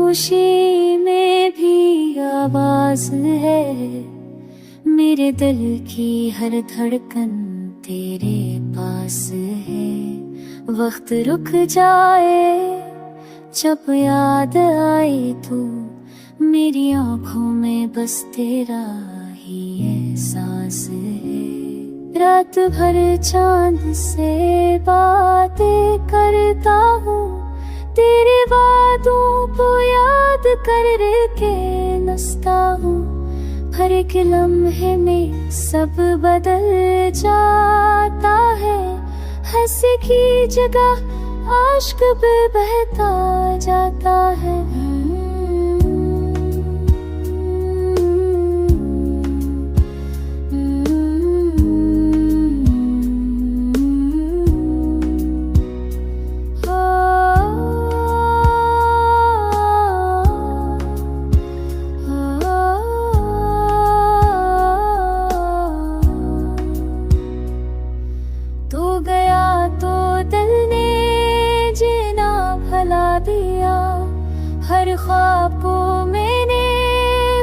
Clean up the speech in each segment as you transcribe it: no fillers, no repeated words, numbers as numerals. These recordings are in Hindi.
खामोशी में भी आवाज है, मेरे दिल की हर धड़कन तेरे पास है। वक्त रुक जाए जब याद आए तू, मेरी आँखों में बस तेरा ही एहसास है। रात भर चांद से बातें करता हूँ, तेरे वादों को याद करके नसता हूँ। हर एक लम्हे में सब बदल जाता है, हंसी की जगह आश्क पे बहता जाता है। तू गया तो दिल ने जीना भला दिया, हर ख्वाब को मैंने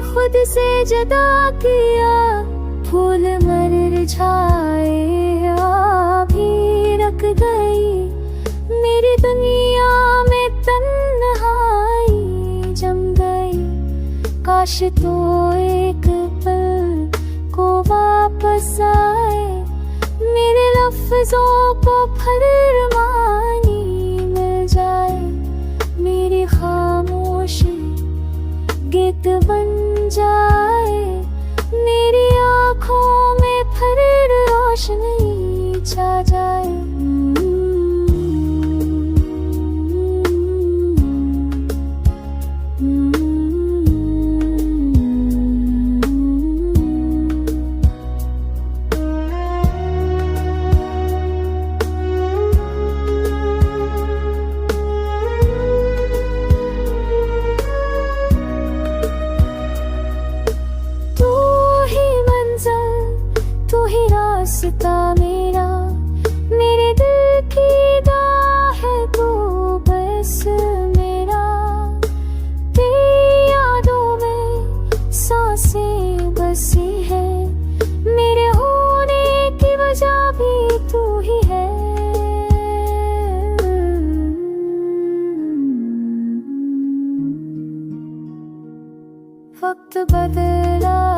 खुद से जुदा किया। फूल मुरझाए भी रख गई, मेरी दुनिया में तन्हाई जम गई। काश तो एक पल को वापस आए, मेरे लफ्जों को फरमानी मिल जाए। मेरी खामोशी गीत बन जाए, मेरी आँखों में फिर रोशनी छा जाए। तू ही रास्ता मेरा, मेरे दिल की राह है तू बस मेरा। तेरी यादों में सांसें बसी है, मेरे होने की वजह भी तू ही है। वक्त बदला